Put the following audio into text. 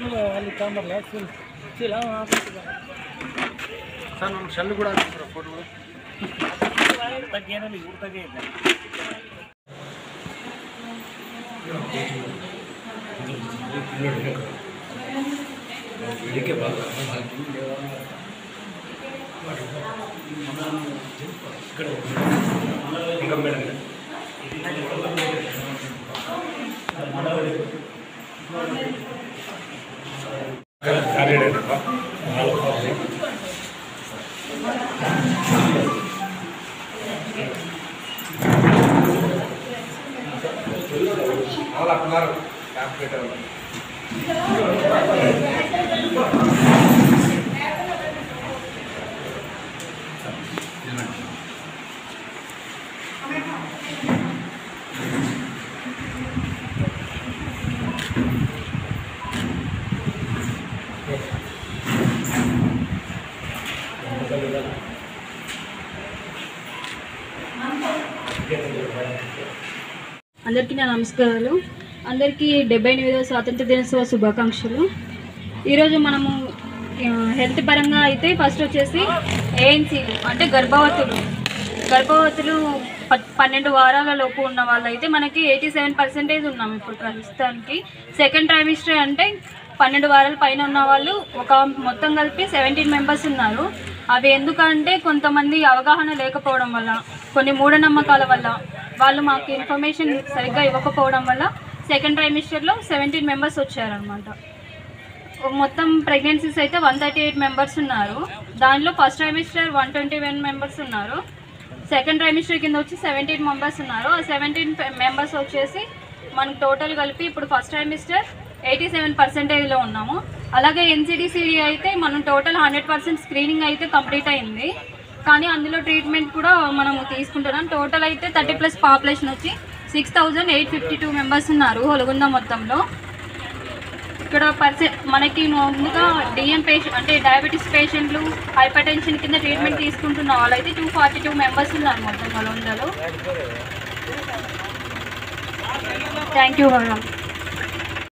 ಅಲ್ಲಿ ಕಾಮರ್ಲ ಚೀಲ ಸರ್ ನಮ್ಮ ಶೆಲ್ ಕೂಡ ಹಾಕ್ತಾರೆ ಫೋಟೋಗಳು ತಗ್ಗೇನಲ್ಲಿ ಇವ್ರ ತಗ್ಗೇ ಇದೆ ಇದಕ್ಕೆ అందరికీ నా నమస్కారాలు. అందరికీ 78వ స్వాతంత్ర దినోత్సవ శుభాకాంక్షలు. ఈరోజు మనము హెల్త్ పరంగా అయితే ఫస్ట్ వచ్చేసి ఏఎన్సీలు అంటే గర్భవతులు 12 వారాల లోపు ఉన్న వాళ్ళు అయితే మనకి 87% ఉన్నాం ఇప్పుడు ప్రస్తుతానికి. సెకండ్ ట్రైమిస్టర్ అంటే 12 వారాల పైన ఉన్న వాళ్ళు ఒక మొత్తం కలిపి 17 మెంబర్స్ ఉన్నారు. అవి ఎందుకంటే కొంతమంది అవగాహన లేకపోవడం వల్ల, కొన్ని మూఢనమ్మకాల వల్ల వాళ్ళు మాకు ఇన్ఫర్మేషన్ సరిగ్గా ఇవ్వకపోవడం వల్ల సెకండ్ ట్రైమిస్టర్లో 17 మెంబర్స్ వచ్చారనమాట. మొత్తం ప్రెగ్నెన్సీస్ అయితే 138 మెంబర్స్ ఉన్నారు. దానిలో ఫస్ట్ ట్రైమిస్టర్ 121 మెంబర్స్ ఉన్నారు. సెకండ్ ట్రైమిస్టర్ కింద వచ్చి 17 మెంబర్స్ ఉన్నారు. ఆ 17 మెంబర్స్ వచ్చేసి మనకు టోటల్ కలిపి ఇప్పుడు ఫస్ట్ ట్రైమిస్టర్ 87%లో ఉన్నాము. అలాగే NCDCD అయితే మనం టోటల్ 100% స్క్రీనింగ్ అయితే కంప్లీట్ అయింది. కానీ అందులో ట్రీట్మెంట్ కూడా మనము తీసుకుంటున్నాం. టోటల్ అయితే 30+ పాపులేషన్ వచ్చి 6852 మెంబర్స్ ఉన్నారు హొలగుంద మొత్తంలో. ఇక్కడ మనకి ముందుగా DM పేషెంట్ అంటే డయాబెటీస్ పేషెంట్లు, హైపర్ టెన్షన్ కింద ట్రీట్మెంట్ తీసుకుంటున్న వాళ్ళైతే 242 మెంబర్స్ ఉన్నారు మొత్తం హొలగుందలో. Thank you.